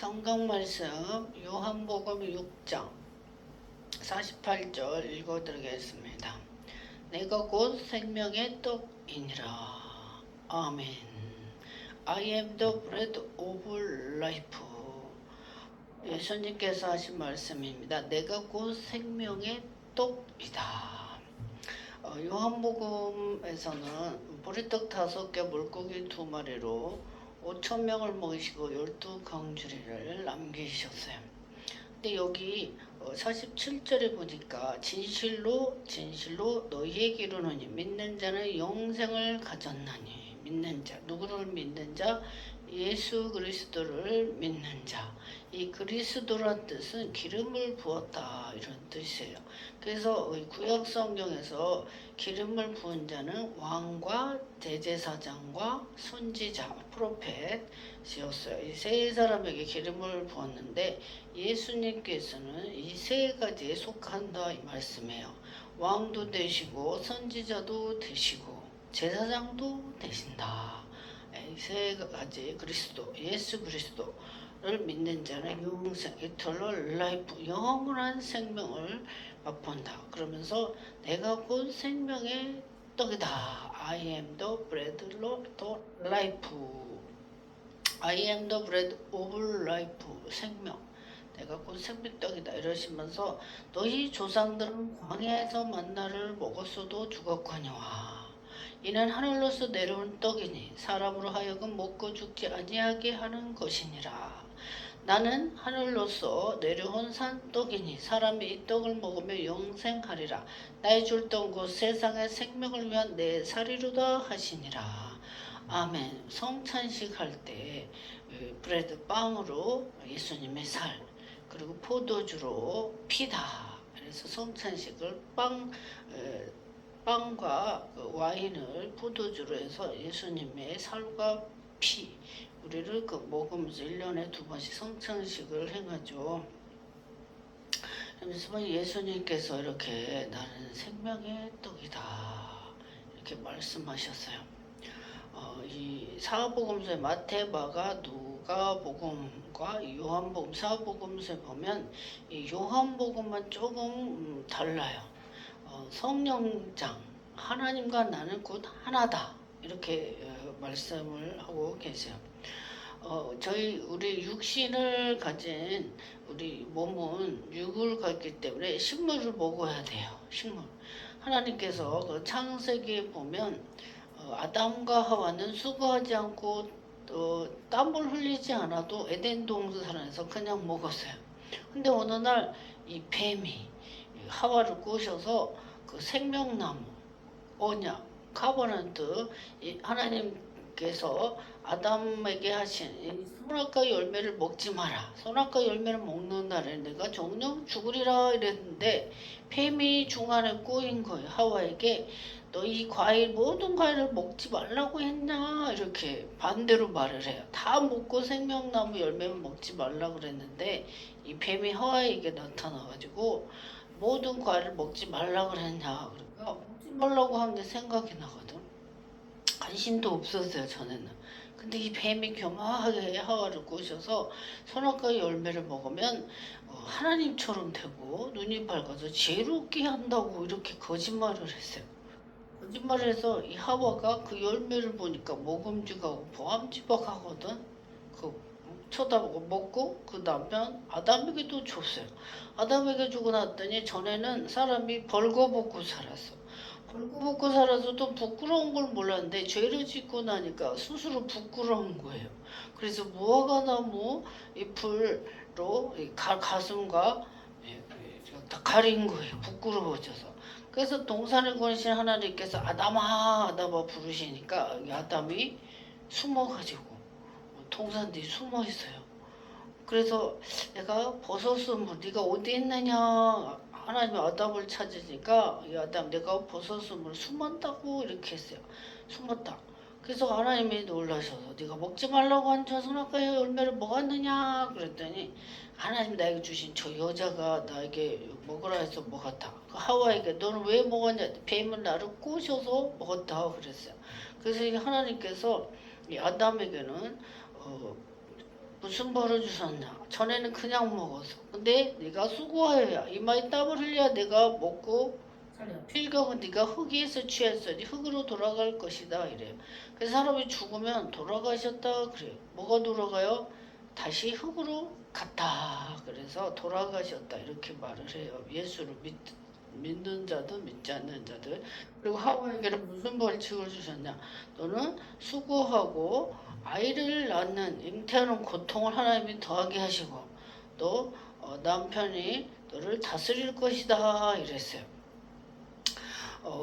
성경 말씀 요한복음 6장 48절 읽어드리겠습니다. 내가 곧 생명의 떡이니라. 아멘. I am the bread of life. 예수님께서 하신 말씀입니다. 내가 곧 생명의 떡이다. 요한복음에서는 보리떡 5개 물고기 2마리로 5,000명을 먹이시고 12강주리를 남기셨어요. 근데 여기 47절에 보니까 진실로 너희에게 이르노니 믿는 자는 영생을 가졌나니. 믿는 자, 누구를 믿는 자? 예수 그리스도를 믿는 자. 이 그리스도란 뜻은 기름을 부었다 이런 뜻이에요. 그래서 구약 성경에서 기름을 부은 자는 왕과 대제사장과 선지자, 프로펫이었어요. 이 세 사람에게 기름을 부었는데 예수님께서는 이 세 가지에 속한다 이 말씀이에요. 왕도 되시고 선지자도 되시고 제사장도 되신다. 이 세 가지 그리스도, 예수 그리스도를 믿는 자는 영생, eternal life, 영원한 생명을 맛본다. 그러면서 내가 곧 생명의 떡이다. I am the bread of life. I am the bread of life. 생명. 내가 곧 생명떡이다 이러시면서 너희 조상들은 광야에서 만나를 먹었어도 죽었거니와 이는 하늘로서 내려온 떡이니 사람으로 하여금 먹고 죽지 아니하게 하는 것이니라. 나는 하늘로서 내려온 산떡이니 사람이 이 떡을 먹으며 영생하리라. 나의 줄 떡은 곧 세상의 생명을 위한 내 살이로다 하시니라. 아멘. 성찬식 할 때 브레드 빵으로 예수님의 살 그리고 포도주로 피다. 그래서 성찬식을 빵과 와인을 포도주로 해서 예수님의 살과 피 우리를 먹으면서 1년에 2번씩 성찬식을 행하죠. 그래서 예수님께서 이렇게 나는 생명의 떡이다 이렇게 말씀하셨어요. 이 사복음서의 마태, 마가, 누가복음과 요한복음 사복음서에 보면 이 요한복음만 조금 달라요. 성령장 하나님과 나는 곧 하나다 이렇게 말씀을 하고 계세요. 우리 육신을 가진 우리 몸은 육을 갖기 때문에 식물을 먹어야 돼요. 식물. 하나님께서 그 창세기에 보면 아담과 하와는 수고하지 않고 땀을 흘리지 않아도 에덴 동산에서 그냥 먹었어요. 근데 어느 날 이 뱀이 하와를 꼬셔서 그 생명나무, 언약, 카버넌트 하나님께서 아담에게 하신 선악과 열매를 먹지 마라. 선악과 열매를 먹는 날에 내가 정령 죽으리라 이랬는데 뱀이 중간에 꼬인 거예요. 하와에게 너 이 과일 모든 과일을 먹지 말라고 했냐 이렇게 반대로 말을 해요. 다 먹고 생명나무 열매만 먹지 말라고 그랬는데 이 뱀이 하와에게 나타나가지고 모든 과일을 먹지 말라고 그랬냐 그러니까 먹지 말라고 한 게 생각이 나거든. 관심도 없었어요 전에는. 근데 이 뱀이 교묘하게 하와를 꼬셔서 선악과의 열매를 먹으면 하나님처럼 되고 눈이 밝아서 지혜롭게 한다고 이렇게 거짓말을 했어요. 거짓말을 해서 이 하와가 그 열매를 보니까 먹음직하고 보암직하거든. 쳐다보고 먹고 그 남편 아담에게도 줬어요. 아담에게 주고 났더니 전에는 사람이 벌거벗고 살았어. 벌거벗고 살아서도 부끄러운 걸 몰랐는데 죄를 짓고 나니까 스스로 부끄러운 거예요. 그래서 무화과나무 잎으로 가슴과 다 가린 거예요. 부끄러워져서. 그래서 동산을 거니신 하나님께서 아담아 부르시니까 아담이 숨어가지고 동산 뒤에 숨어 있어요. 그래서 내가 버섯을 네가 어디 있느냐 하나님이 아담을 찾으니까 이 아담 내가 버섯을 숨었다고 이렇게 했어요. 숨었다. 그래서 하나님이 놀라셔서 네가 먹지 말라고 한 저 선악과의 열매를 먹었느냐 그랬더니 하나님 나에게 주신 저 여자가 나에게 먹으라 해서 먹었다. 그 하와에게 너는 왜 먹었냐? 뱀은 나를 꼬셔서 먹었다 그랬어요. 그래서 하나님께서 이 아담에게는 무슨 벌을 주셨냐? 전에는 그냥 먹었어. 근데 네가 수고해야 이마에 땀을 흘려야 내가 먹고 필경은 네가 흙에서 취했으니 흙으로 돌아갈 것이다 이래요. 그래서 사람이 죽으면 돌아가셨다 그래요. 뭐가 돌아가요? 다시 흙으로 갔다. 그래서 돌아가셨다 이렇게 말을 해요. 예수를 믿는 자도 믿지 않는 자들. 그리고 하와에게는 무슨 벌칙을 주셨냐? 너는 수고하고 아이를 낳는 잉태하는 고통을 하나님이 더하게 하시고 또 남편이 너를 다스릴 것이다 이랬어요.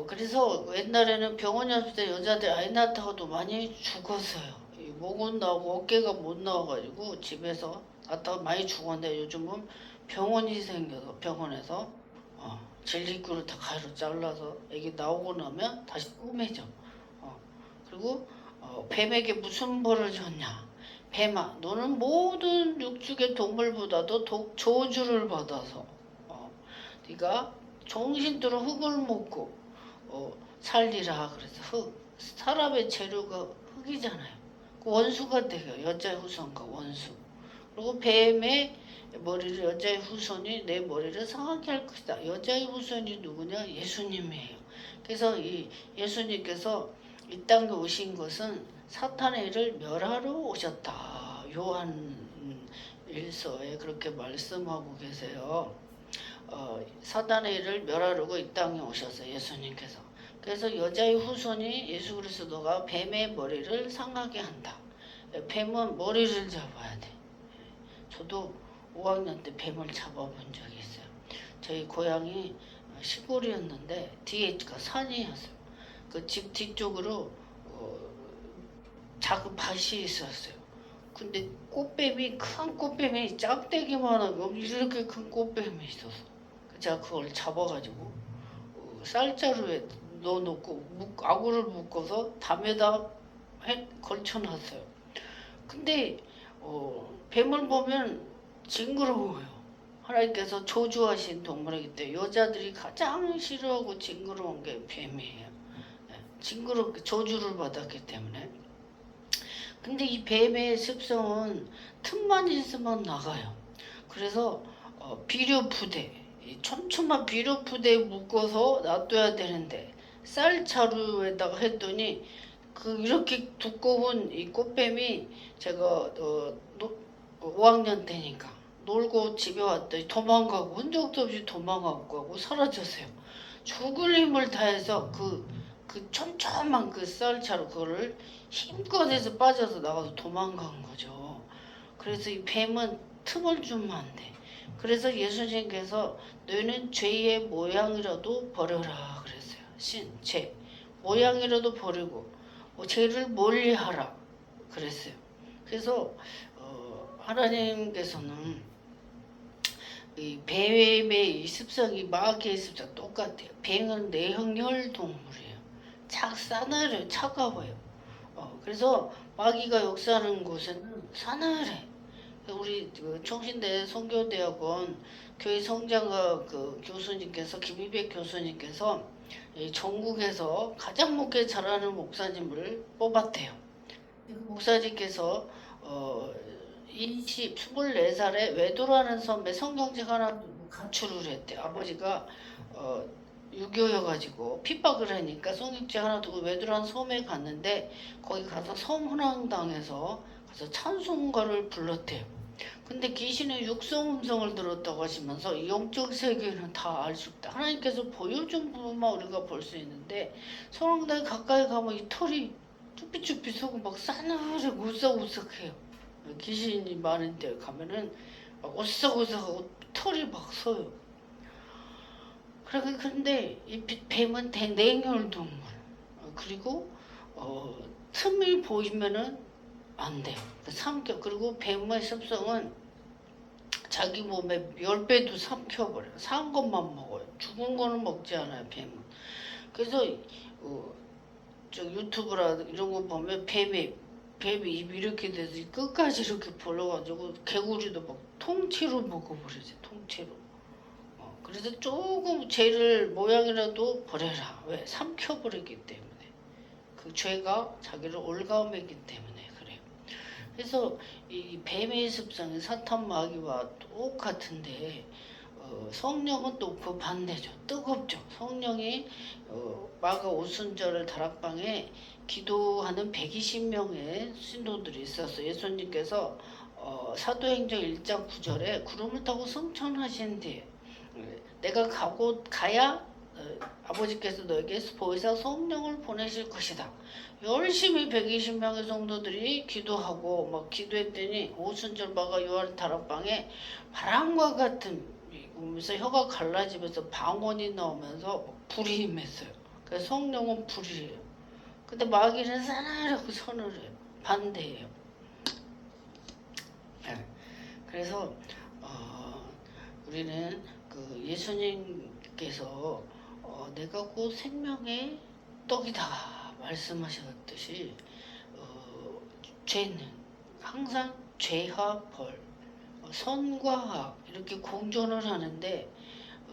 그래서 옛날에는 병원에 왔을 때 여자들 아이 낳다가도 많이 죽었어요. 목은 나오고 어깨가 못 나와가지고 집에서 낳다가 많이 죽었는데 요즘은 병원이 생겨서 병원에서 젤리꿀을 다 가위로 잘라서 애기 나오고 나면 다시 꼬매죠. 그리고 뱀에게 무슨 벌을 줬냐? 뱀아, 너는 모든 육축의 동물보다도 저주를 받아서 네가 정신대로 흙을 먹고 살리라. 그래서 사람의 재료가 흙이잖아요. 그 원수가 돼요. 여자의 후손과 원수. 그리고 뱀의 머리를 여자의 후손이 내 머리를 상하게 할 것이다. 여자의 후손이 누구냐? 예수님이에요. 그래서 이 예수님께서 이 땅에 오신 것은 사탄의 일을 멸하러 오셨다. 요한 1서에 그렇게 말씀하고 계세요. 사탄의 일을 멸하려고 이 땅에 오셨어요. 예수님께서. 그래서 여자의 후손이 예수 그리스도가 뱀의 머리를 상하게 한다. 뱀은 머리를 잡아야 돼. 저도 5학년 때 뱀을 잡아본 적이 있어요. 저희 고향이 시골이었는데 뒤에가 산이었어요. 그 집 뒤쪽으로 작은 밭이 있었어요. 근데 꽃뱀이 큰 꽃뱀이 짝대기만 하고 이렇게 큰 꽃뱀이 있었어. 제가 그걸 잡아가지고 쌀자루에 넣어놓고 아구를 묶어서 담에다 걸쳐놨어요. 근데 뱀을 보면 징그러워요. 하나님께서 저주하신 동물이기 때문에 여자들이 가장 싫어하고 징그러운 게 뱀이에요. 징그럽게 저주를 받았기 때문에. 근데 이 뱀의 습성은 틈만 있으면 나가요. 그래서 비료부대, 촘촘한 비료부대에 묶어서 놔둬야 되는데 쌀자루에다가 했더니 이렇게 두꺼운 이 꽃뱀이 제가 5학년 때니까 놀고 집에 왔더니 도망가고 흔적도 없이 도망가고 사라졌어요. 죽을 힘을 다해서 그 촘촘한 그 쌀자루 그거를 힘껏 해서 빠져서 나가서 도망간 거죠. 그래서 이 뱀은 틈을 주면 안 돼. 그래서 예수님께서 너희는 죄의 모양이라도 버려라 그랬어요. 죄 모양이라도 버리고 죄를 멀리하라 그랬어요. 그래서 하나님께서는 이 뱀의 이 습성이 마귀의 습성 똑같아요. 뱀은 내형열 동물이에요. 싸늘해요. 차가워요. 그래서 마귀가 역사하는 곳에는 싸늘해. 우리 총신대 성교대학원 교회 성장과 교수님께서 김희백 교수님께서 전국에서 가장 목회 잘하는 목사님을 뽑았대요. 그 목사님께서 24살에 외도라는 섬에 성경책 하나 가출을 했대요. 아버지가 유교여가지고 핍박을 하니까 성경책 하나 두고 외도라는 섬에 갔는데 거기 가서 섬훈항당해서 가서 찬송가를 불렀대요. 근데 귀신의 육성 음성을 들었다고 하시면서 이 영적 세계는 다 알 수 있다. 하나님께서 보여준 부분만 우리가 볼 수 있는데 성황당에 가까이 가면 이 털이 쭈삐쭈삐 서고 막 싸늘하고 오싹오싹해요. 귀신이 많은 데 가면은 막 오싹오싹하고 털이 막 서요. 그런데 이 뱀은 냉혈 동물. 그리고 틈이 보이면은 안 돼요. 그리고 뱀의 습성은 자기 몸에 10배도 삼켜버려요. 산 것만 먹어요. 죽은 거는 먹지 않아요, 뱀은. 그래서 저 유튜브라 이런 거 보면 뱀이 입이 이렇게 돼서 끝까지 이렇게 벌려가지고 개구리도 막 통째로 먹어버리지, 통째로. 그래서 조금 죄를 모양이라도 버려라. 왜? 삼켜버리기 때문에. 그 죄가 자기를 올가매기 때문에 그래요. 그래서 이 뱀의 습성이 사탄 마귀와 똑같은데 성령은 또 그 반대죠. 뜨겁죠. 성령이 마가 오순절 다락방에 기도하는 120명의 신도들이 있었어요. 예수님께서 사도행전 1장 9절에 구름을 타고 승천하신 뒤에 내가 가야 아버지께서 너에게 보혜사 성령을 보내실 것이다. 열심히 120명의 성도들이 기도하고 막 기도했더니 오순절 마가 요한 다락방에 바람과 같은 그래서 혀가 갈라지면서 방언이 나오면서 불이 임했어요. 그래서 성령은 불이에요. 근데 마귀는 싸늘하고 서늘해요. 반대예요. 네. 그래서 우리는 그 예수님께서 내가 곧 생명의 떡이다 말씀하셨듯이 죄는 항상 죄와 벌, 선과 악 이렇게 공존을 하는데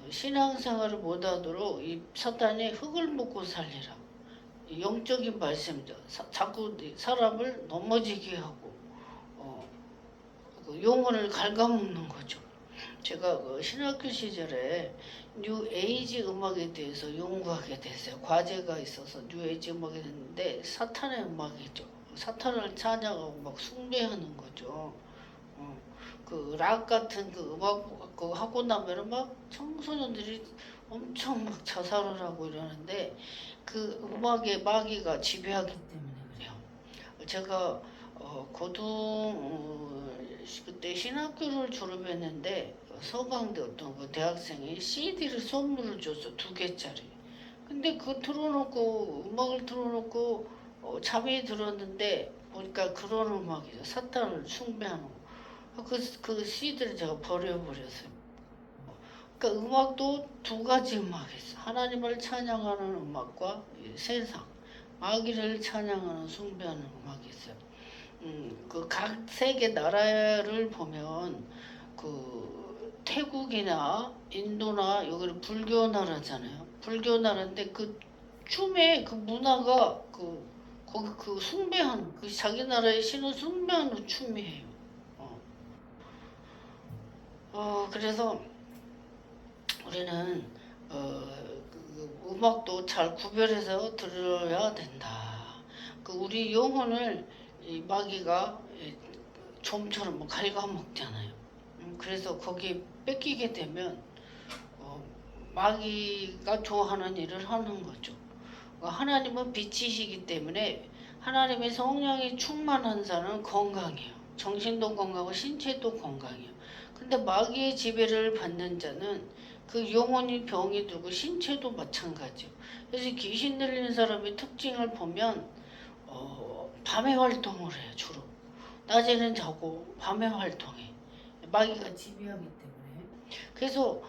신앙생활을 못하도록 이 사탄이 흙을 먹고 살리라. 영적인 말씀이죠. 자꾸 사람을 넘어지게 하고 그 영혼을 갉아먹는 거죠. 제가 그 신학교 시절에 뉴 에이지 음악에 대해서 연구하게 됐어요. 과제가 있어서 뉴 에이지 음악이 됐는데 사탄의 음악이죠. 사탄을 찬양하고 막 숭배하는 거죠. 그 락 같은 그 음악 그거 하고 나면은 막 청소년들이 엄청 막 자살을 하고 이러는데 그 음악의 마귀가 지배하기 때문에 그래요. 제가 그때 신학교를 졸업했는데 서강대 어떤 그 대학생이 CD를 선물을 줬어 2개짜리. 근데 그거 틀어놓고 음악을 틀어놓고 잠이 들었는데 보니까 그런 음악이죠. 사탄을 숭배하는 거. 그 CD를 제가 버려버렸어요. 그러니까 음악도 2가지 음악이 있어. 하나님을 찬양하는 음악과 세상, 마귀를 찬양하는 숭배하는 음악이 있어요. 그 각 세계 나라를 보면 그 태국이나 인도나 여기는 불교 나라잖아요. 불교 나라인데 그 춤의 그 문화가 거기 그 숭배하는 그 자기 나라의 신을 숭배하는 춤이에요. 그래서 우리는 그 음악도 잘 구별해서 들어야 된다. 그 우리 영혼을 이 마귀가 좀처럼 뭐 갉아먹잖아요. 그래서 거기에 뺏기게 되면 마귀가 좋아하는 일을 하는 거죠. 하나님은 빛이시기 때문에 하나님의 성령이 충만한 자는 건강해요. 정신도 건강하고 신체도 건강해요. 근데 마귀의 지배를 받는 자는 그 영혼이 병이 들고 신체도 마찬가지요. 그래서 귀신 들린 사람의 특징을 보면 밤에 활동을 해요. 주로 낮에는 자고 밤에 활동해. 마귀가 지배하기 때문에. 그래서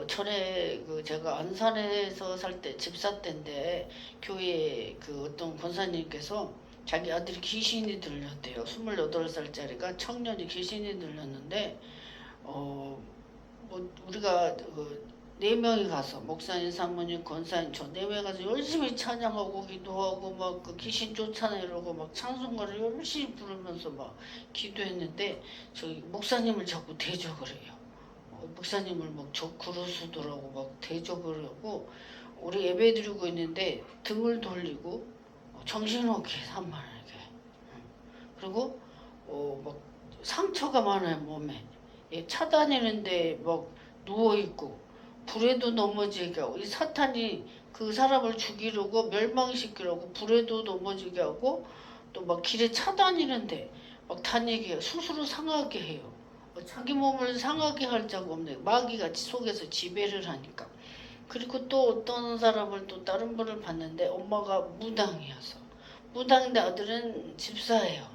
전에 그 제가 안산에서 살 때 집사 때인데 교회 그 어떤 권사님께서 자기 아들이 귀신이 들렸대요. 28살짜리가 청년이 귀신이 들렸는데 뭐 우리가 4명이 가서 목사님, 사모님, 권사님 저 4명이 가서 열심히 찬양하고 기도하고 막 그 귀신 쫓아내려고 막 찬송가를 열심히 부르면서 막 기도했는데 저희 목사님을 자꾸 대적을 해요. 목사님을 막 그루스더라고 막 대적을 하고 우리 예배 드리고 있는데 등을 돌리고 정신없게 산만하게 그리고 막 상처가 많아요 몸에. 차다니는데 막 누워있고 불에도 넘어지게 하고 이 사탄이 그 사람을 죽이려고 멸망시키려고 불에도 넘어지게 하고 또 막 길에 차다니는데 막 다니게 스스로 상하게 해요. 자기 몸을 상하게 할 자가 없네. 마귀가 속에서 지배를 하니까. 그리고 또 어떤 사람을 또 다른 분을 봤는데 엄마가 무당이어서 무당인데 아들은 집사예요.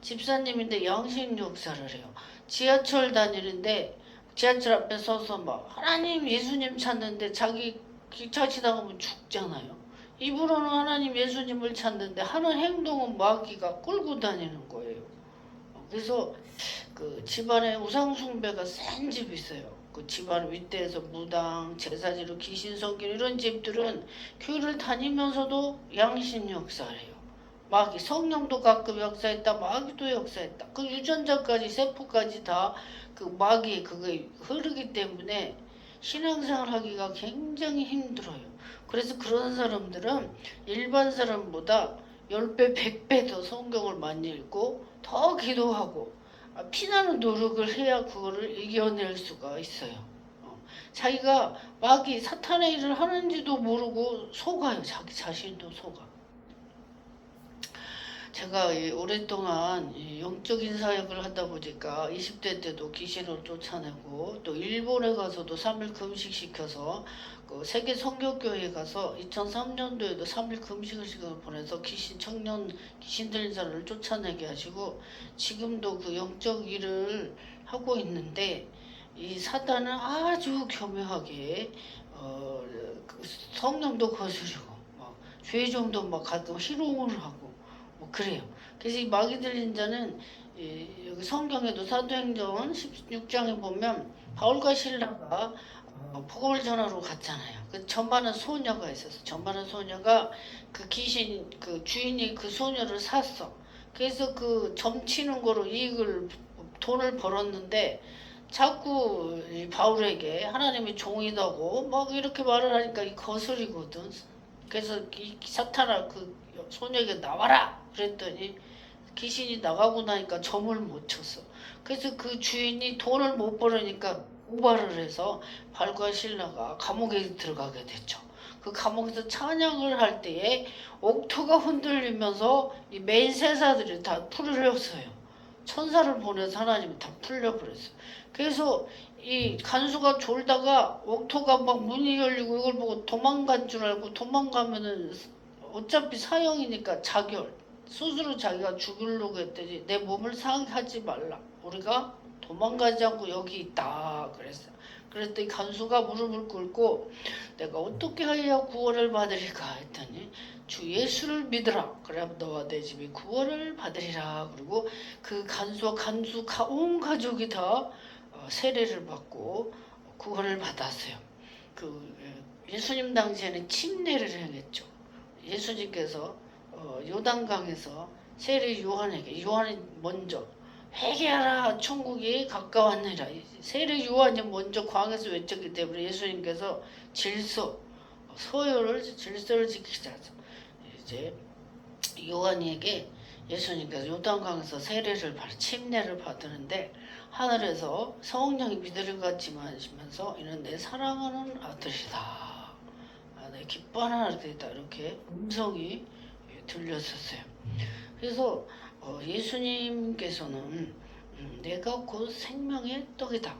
집사님인데 양심 역사를 해요. 지하철 다니는데 지하철 앞에 서서 막 하나님 예수님 찾는데 자기 기차 지나가면 죽잖아요. 입으로는 하나님 예수님을 찾는데 하는 행동은 마귀가 끌고 다니는 거예요. 그래서 그 집안에 우상숭배가 센 집이 있어요. 그 집안 윗대에서 무당, 제사지로 귀신 섬기는 이런 집들은 교회를 다니면서도 양심 역사를 해요. 마귀, 성령도 가끔 역사했다. 마귀도 역사했다. 그 유전자까지 세포까지 다 그 마귀의 그게 흐르기 때문에 신앙생활 하기가 굉장히 힘들어요. 그래서 그런 사람들은 일반 사람보다 10배, 100배 더 성경을 많이 읽고 더 기도하고 피나는 노력을 해야 그거를 이겨낼 수가 있어요. 자기가 마귀 사탄의 일을 하는지도 모르고 속아요. 자기 자신도 속아. 제가 오랫동안 영적인 사역을 하다 보니까 20대 때도 귀신을 쫓아내고 또 일본에 가서도 3일 금식 시켜서 그 세계 선교교회에 가서 2003년도에도 3일 금식을 보내서 귀신 들린 자를 쫓아내게 하시고 지금도 그 영적 일을 하고 있는데 이 사단은 아주 교묘하게 그 성령도 거스르고 죄종도 막 가끔 희롱을 하고 뭐 그래요. 그래서 이 마귀 들린 자는 여기 성경에도 사도행전 16장에 보면 바울과 신라가 복음을 전하러 갔잖아요. 그 전반은 소녀가 있었어. 전반은 소녀가 그 귀신 그 주인이 그 소녀를 샀어. 그래서 그 점치는 거로 돈을 벌었는데 자꾸 이 바울에게 하나님의 종이다고 막 이렇게 말을 하니까 이 거슬리거든. 그래서 이 사탄아 그 소녀에게 나와라 그랬더니 귀신이 나가고 나니까 점을 못 쳤어. 그래서 그 주인이 돈을 못 벌으니까 고발을 해서 발과 신라가 감옥에 들어가게 됐죠. 그 감옥에서 찬양을 할 때에 옥토가 흔들리면서 이 맹세사들이 다 풀렸어요. 천사를 보내서 하나님이 다 풀려버렸어요. 그래서 이 간수가 졸다가 옥토가 막 문이 열리고 이걸 보고 도망간 줄 알고 도망가면은 어차피 사형이니까 자결 스스로 자기가 죽이려고 했더니 내 몸을 상하지 말라. 우리가 도망가지 않고 여기 있다 그랬어요. 그랬더니 간수가 무릎을 꿇고 내가 어떻게 해야 구원을 받으리까 했더니 주 예수를 믿으라. 그래야 너와 내 집이 구원을 받으리라. 그리고 그 간수 온 가족이 다 세례를 받고 구원을 받았어요. 그 예수님 당시에는 침례를 행했죠. 예수님께서 요단강에서 세례 요한이 먼저 회개하라 천국이 가까웠느니라. 세례 요한이 먼저 광에서 외쳤기 때문에 예수님께서 질서를 지키자. 이제 요한에게 예수님께서 요단강에서 침례를 받으는데 하늘에서 성령이 비둘기 같이 마시면서 이는 내 사랑하는 아들이다. 내 기뻐하는 아들이다. 이렇게 음성이 들렸었어요. 그래서 예수님께서는 내가 곧 생명의 떡이다.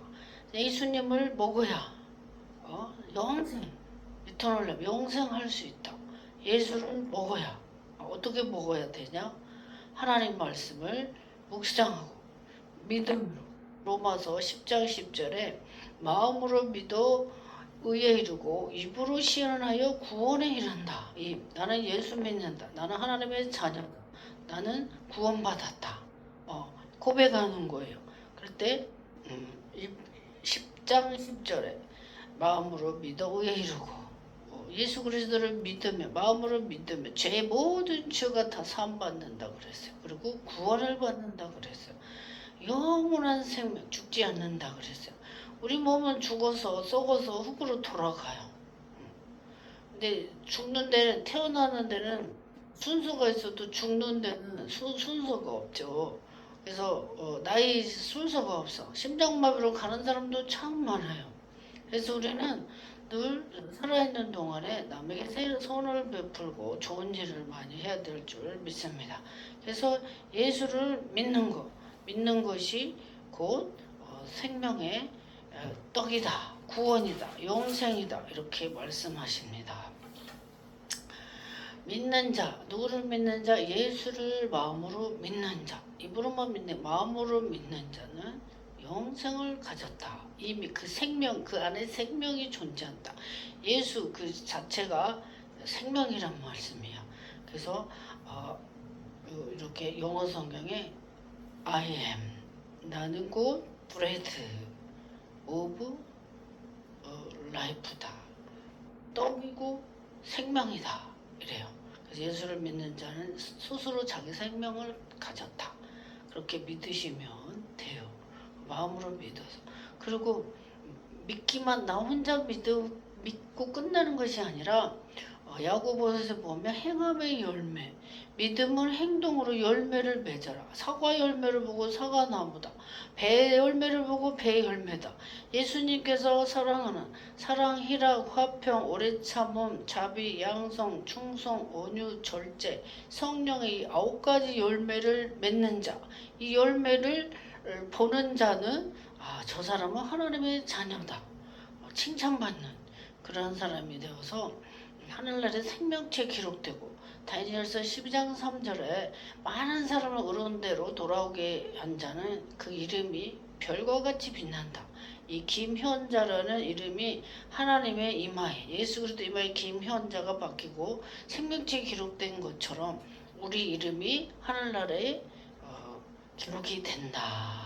예수님을 먹어야 영생, 이터널 영생할 수 있다. 예수를 먹어야 어떻게 먹어야 되냐? 하나님 말씀을 묵상하고 믿음으로 로마서 10장 10절에 마음으로 믿어 의에 이르고 입으로 시연하여 구원에 이른다. 나는 예수 믿는다. 나는 하나님의 자녀다. 나는 구원받았다. 고백하는 거예요. 그럴 때 10장 10절에 마음으로 믿어 의에 이르고 예수 그리스도를 믿으며 마음으로 믿으며 죄의 모든 죄가 다 사함받는다 그랬어요. 그리고 구원을 받는다 그랬어요. 영원한 생명 죽지 않는다 그랬어요. 우리 몸은 죽어서 썩어서 흙으로 돌아가요. 근데 죽는 데는 태어나는 데는 순서가 있어도 죽는 데는 순서가 없죠. 그래서 나이 순서가 없어. 심장마비로 가는 사람도 참 많아요. 그래서 우리는 늘 살아있는 동안에 남에게 선을 베풀고 좋은 일을 많이 해야 될 줄 믿습니다. 그래서 예수를 믿는 것이 곧 생명의 떡이다, 구원이다, 영생이다 이렇게 말씀하십니다. 믿는 자, 누구를 믿는 자? 예수를 마음으로 믿는 자. 입으로만 믿는 마음으로 믿는 자는 영생을 가졌다. 이미 그 생명, 그 안에 생명이 존재한다. 예수 그 자체가 생명이란 말씀이에요. 그래서 이렇게 영어 성경에 I am, 나는 곧 bread of life다. 떡이고 생명이다. 이래요. 그래서 예수를 믿는 자는 스스로 자기 생명을 가졌다. 그렇게 믿으시면 돼요. 마음으로 믿어서. 그리고 믿기만 나 혼자 믿고 끝나는 것이 아니라 야고보서에 보면 행함의 열매, 믿음은 행동으로 열매를 맺어라. 사과 열매를 보고 사과나무다. 배 열매를 보고 배 열매다. 예수님께서 사랑하는 사랑, 희락, 화평, 오래 참음, 자비, 양성, 충성, 온유, 절제, 성령의 이 9가지 열매를 맺는 자. 이 열매를 보는 자는 저 사람은 하나님의 자녀다. 칭찬받는 그런 사람이 되어서 하늘나라에 생명체 기록되고 다니엘서 12장 3절에 많은 사람을 의로운 대로 돌아오게 한 자는 그 이름이 별과 같이 빛난다. 이 김현자라는 이름이 하나님의 이마에 예수 그리스도 이마에 김현자가 바뀌고 생명체 기록된 것처럼 우리 이름이 하늘나라에 기록이 된다.